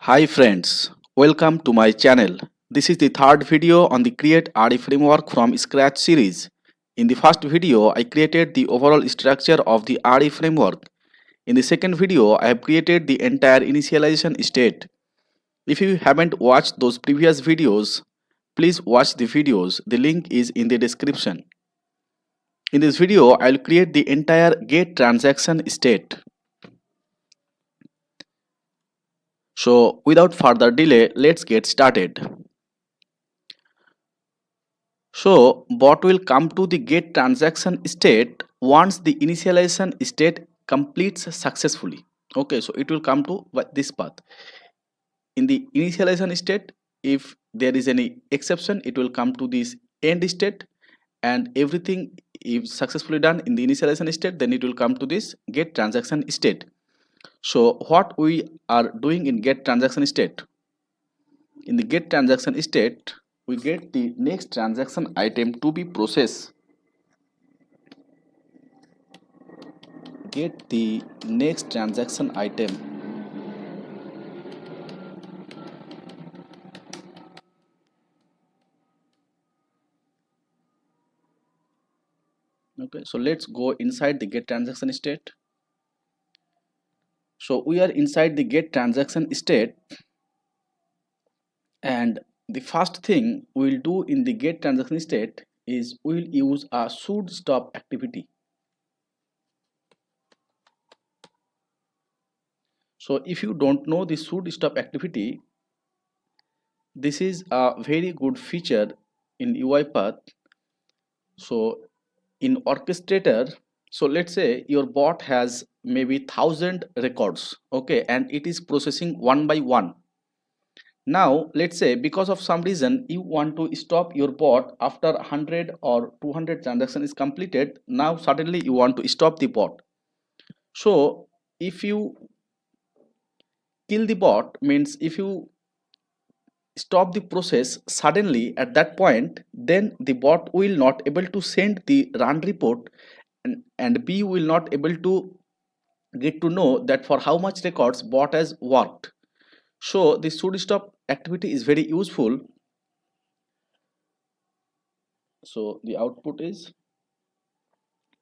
Hi friends, welcome to my channel. This is the third video on the Create ReFramework from Scratch series. In the first video, I created the overall structure of the ReFramework. In the second video, I have created the entire initialization state. If you haven't watched those previous videos, please watch the videos. The link is in the description. In this video, I will create the entire get transaction state. So without further delay, let's get started. So bot will come to the get transaction state once the initialization state completes successfully. Okay, so it will come to this path. In the initialization state, if there is any exception, it will come to this end state, and everything is successfully done in the initialization state, then it will come to this get transaction state. So what we are doing in get transaction state? In the get transaction state, we get the next transaction item to be processed. Get the next transaction item. Okay, so let's go inside the get transaction state. So we are inside the get transaction state, and the first thing we'll do in the get transaction state is we'll use a should stop activity. So if you don't know the should stop activity, this is a very good feature in UiPath. So in orchestrator, so let's say your bot has maybe 1,000 records, okay, and it is processing one by one. Now let's say because of some reason you want to stop your bot after 100 or 200 transaction is completed. Now suddenly you want to stop the bot. So if you kill the bot, means if you stop the process suddenly at that point, then the bot will not able to send the run report, and B will not able to get to know that for how much records bot has worked. So the should stop activity is very useful. So the output is,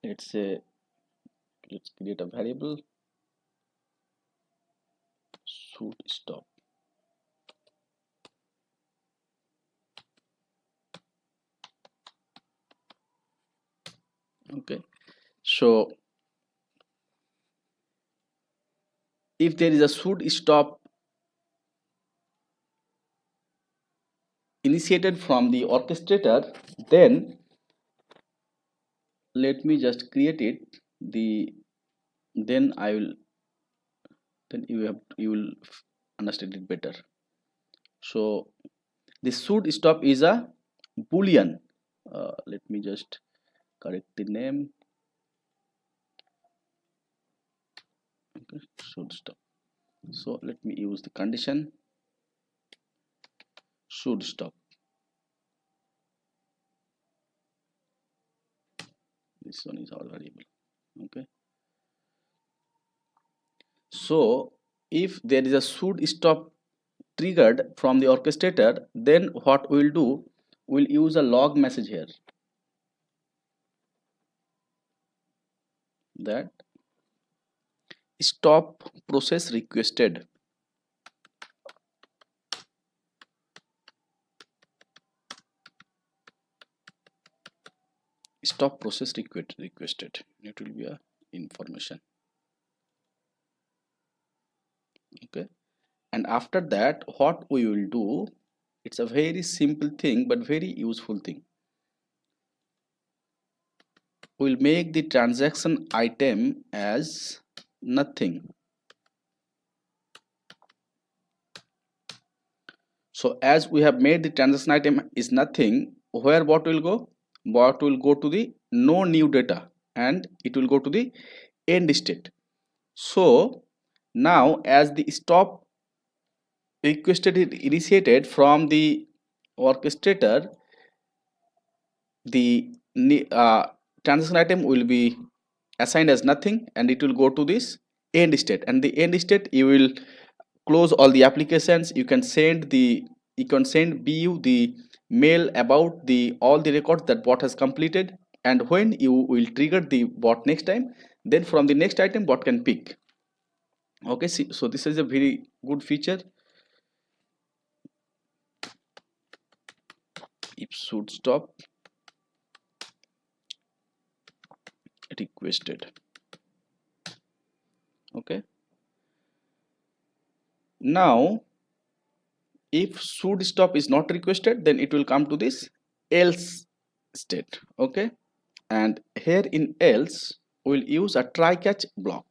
let's say, let's create a variable should stop. Okay, so if there is a should stop initiated from the orchestrator, then let me just create it. Then I will, then you will understand it better. So the should stop is a boolean. Let me just correct the name. Okay, should stop. So let me use the condition should stop. This one is our variable. Okay, so if there is a should stop triggered from the orchestrator, then what we'll do, we'll use a log message here, that stop process requested. Stop process requested. It will be a information. Okay, and after that what we will do, it's a very simple thing but very useful thing. We'll make the transaction item as nothing. So as we have made the transaction item is nothing, where bot will go? Bot will go to the no new data, and it will go to the end state. So now as the stop requested is initiated from the orchestrator, the transaction item will be assigned as nothing, and it will go to this end state, and the end state you will close all the applications. You can send BU the mail about the all the records that bot has completed, and when you will trigger the bot next time, then from the next item bot can pick. Okay, see, so this is a very good feature. If should stop requested. Okay, now if should stop is not requested, then it will come to this else state. Okay, and here in else we'll use a try catch block.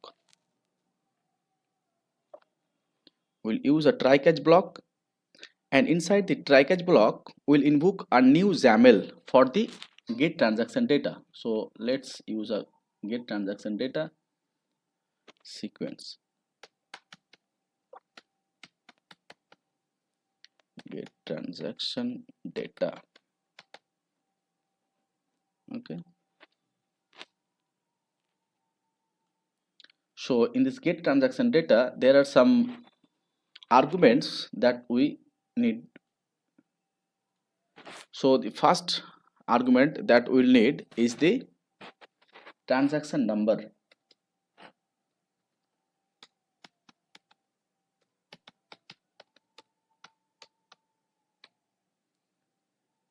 We'll use a try catch block, and inside the try catch block we'll invoke a new XAML for the get transaction data. So let's use a get transaction data sequence. Get transaction data. Okay, so in this get transaction data there are some arguments that we need. So the first argument that we'll need is the transaction number.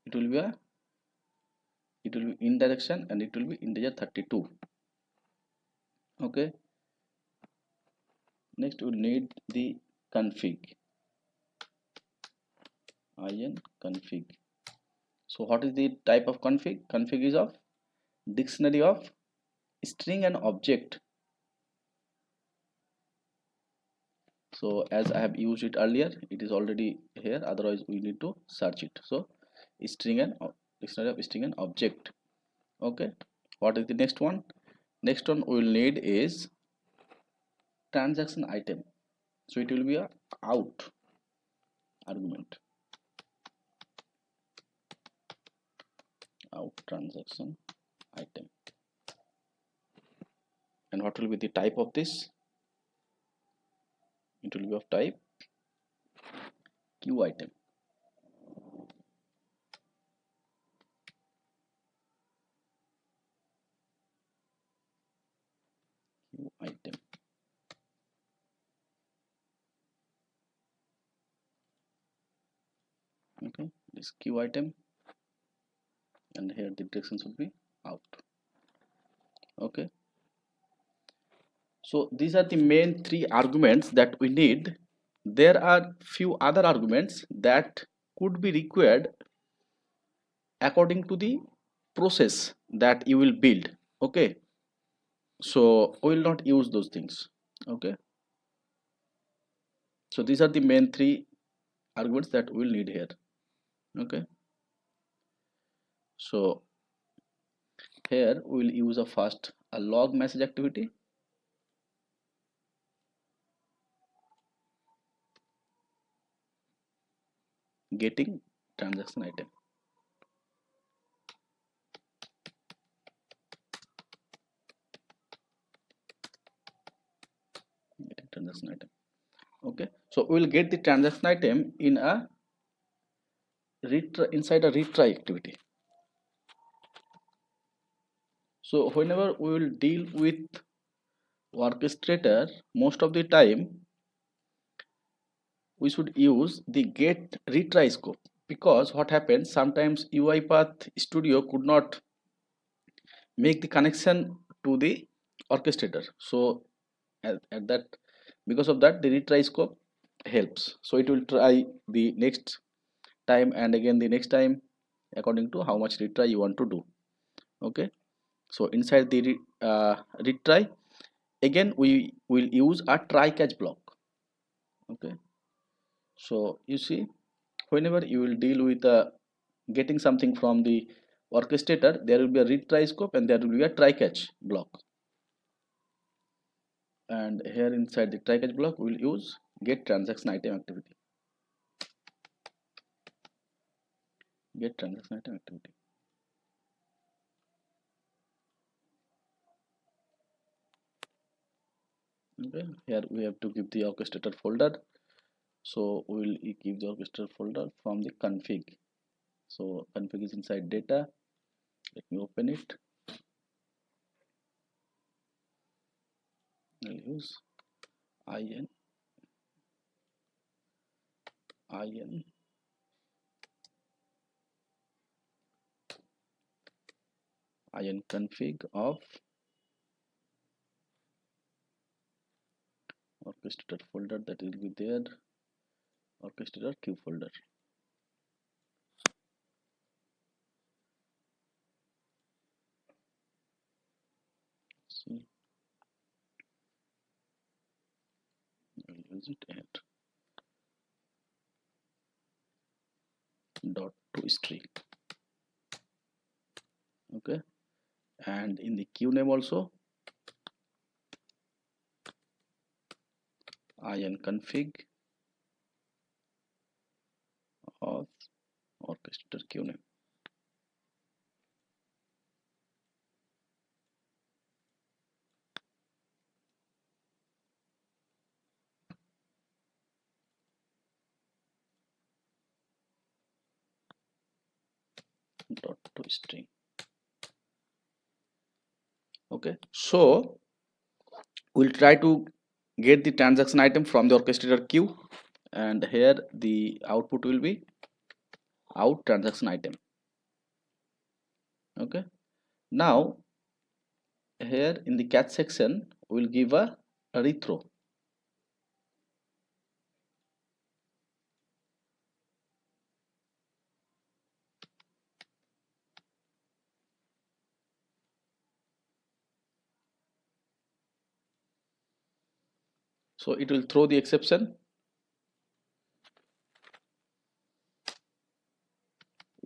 It will be indirection, and it will be integer 32. Okay, next we'll need the config, in config. So what is the type of config? Config is of dictionary of string and object. So as I have used it earlier, it is already here, otherwise we need to search it. So string and dictionary of string and object. Okay, what is the next one? Next one we will need is transaction item. So it will be a out argument, out transaction item. And what will be the type of this? It will be of type queue item. Queue item. Okay, this queue item, and here the direction should be out. Okay, so these are the main three arguments that we need. There are few other arguments that could be required according to the process that you will build. Okay, so we will not use those things. Okay, so these are the main three arguments that we'll need here. Okay, so here we will use a first a log message activity. Getting transaction item. Getting transaction item. Okay, so we will get the transaction item in a inside a retry activity. So whenever we will deal with orchestrator, most of the time we should use the get retry scope, because what happens sometimes UiPath Studio could not make the connection to the orchestrator. So at that, because of that, the retry scope helps. So it will try the next time and again the next time according to how much retry you want to do. Okay, so inside the retry, again we will use a try catch block. Okay, so you see, whenever you will deal with getting something from the orchestrator, there will be a retry scope and there will be a try catch block. And here inside the try catch block, we will use get transaction item activity. Get transaction item activity. Okay, here we have to give the orchestrator folder. So we will give the orchestrator folder from the config. So config is inside data. Let me open it. I'll use in config of orchestrator folder, that will be there, orchestrator queue folder. See, I'll use it at dot to string. Okay, and in the queue name also in config of orchestrator queue name. Dot to string. Okay, so we'll try to get the transaction item from the orchestrator queue, and here the output will be out transaction item. Okay, now here in the catch section we'll give a rethrow. So it will throw the exception,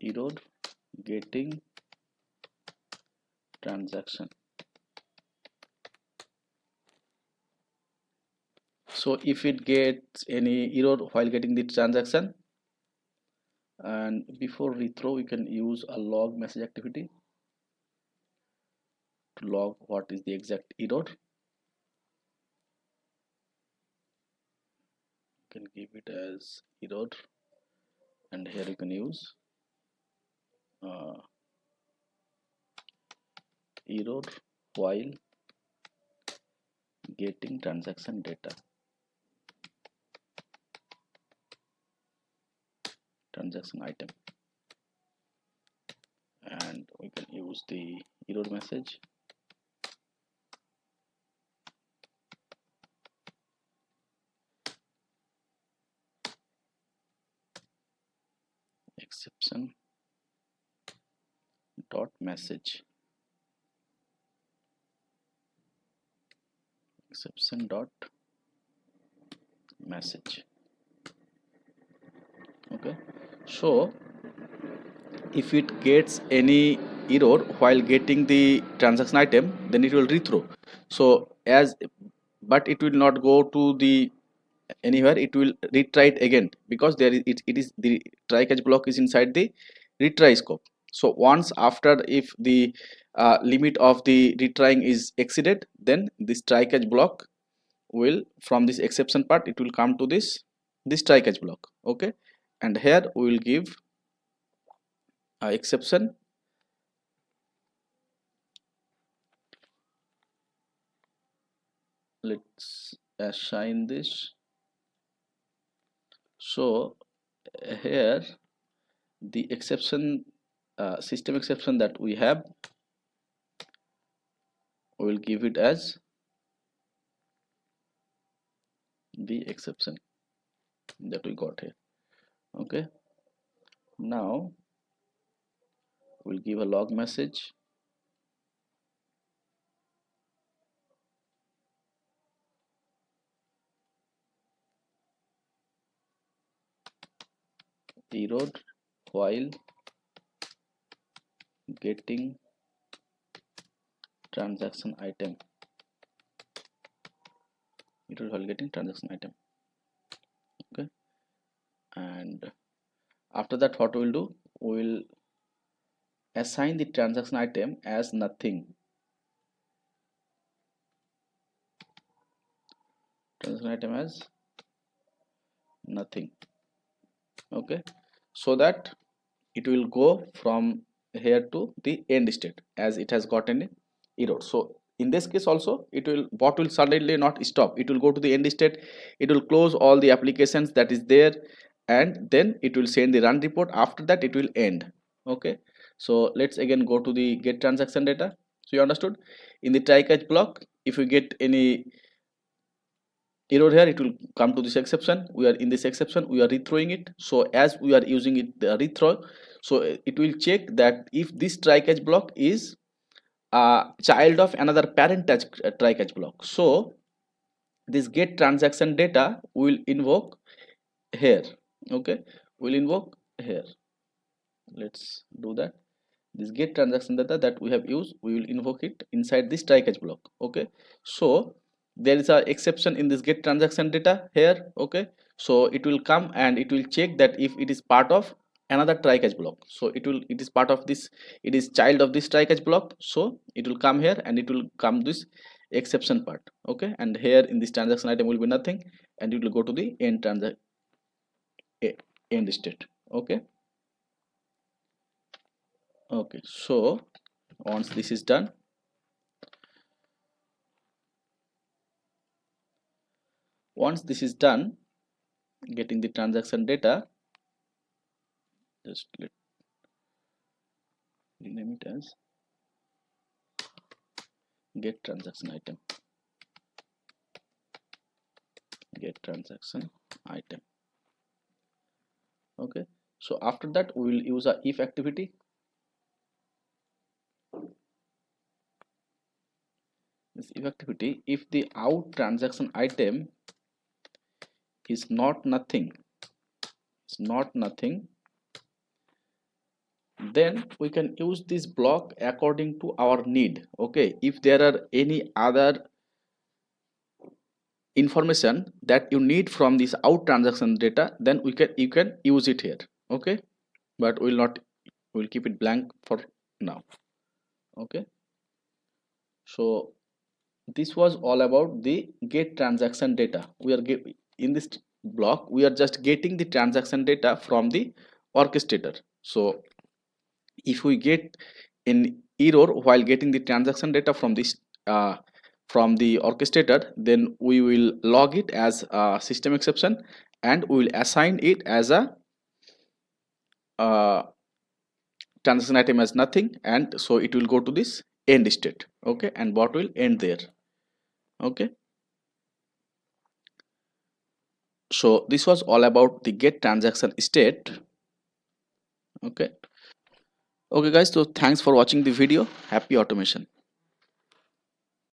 error getting transaction. So if it gets any error while getting the transaction, and before rethrow we can use a log message activity to log what is the exact error. You can give it as error, and here you can use error while getting transaction data, transaction item, and we can use the error message exception dot message, exception dot message. Okay, so if it gets any error while getting the transaction item, then it will rethrow. So as, but it will not go to the anywhere, it will retry it again, because there is it is the try catch block is inside the retry scope. So once after, if the limit of the retrying is exceeded, then this try catch block will, from this exception part, it will come to this try catch block. Okay, and here we will give exception let's assign this. So here the exception, system exception that we have, we will give it as the exception that we got here. Okay, now we'll give a log message error while getting transaction item, error while getting transaction item. Okay, and after that what we will do, we will assign the transaction item as nothing, transaction item as nothing. Okay, so that it will go from here to the end state as it has gotten an error. So in this case also, it will, bot will suddenly not stop, it will go to the end state, it will close all the applications that is there, and then it will send the run report. After that it will end. Okay, so let's again go to the get transaction data. So you understood, in the try catch block, if you get any error here, it will come to this exception. We are in this exception, we are rethrowing it. So as we are using it, the rethrow, so it will check that if this try catch block is a child of another parent try catch block, so this get transaction data will invoke here. Okay, will invoke here. Let's do that. This get transaction data that we have used, we will invoke it inside this try catch block. Okay, so there is a exception in this get transaction data here. Okay, so it will come and it will check that if it is part of another try catch block, so it is part of this, it is child of this try catch block, so it will come here and it will come this exception part. Okay, and here in this transaction item will be nothing, and it will go to the end state. Okay, okay, so once this is done, getting the transaction data, just let rename it as get transaction item, get transaction item. Okay, so after that we will use a if activity. This if activity, if the out transaction item is not nothing, then we can use this block according to our need. Okay, if there are any other information that you need from this out transaction data, then you can use it here. Okay, but we'll not, we'll keep it blank for now. Okay, so this was all about the get transaction data. We are in this block, we are just getting the transaction data from the orchestrator. So if we get an error while getting the transaction data from this from the orchestrator, then we will log it as a system exception and we will assign it as a uh, transaction item as nothing, and so it will go to this end state. Okay, and bot will end there. Okay, so this was all about the get transaction state. Okay, okay guys, so thanks for watching the video. Happy automation.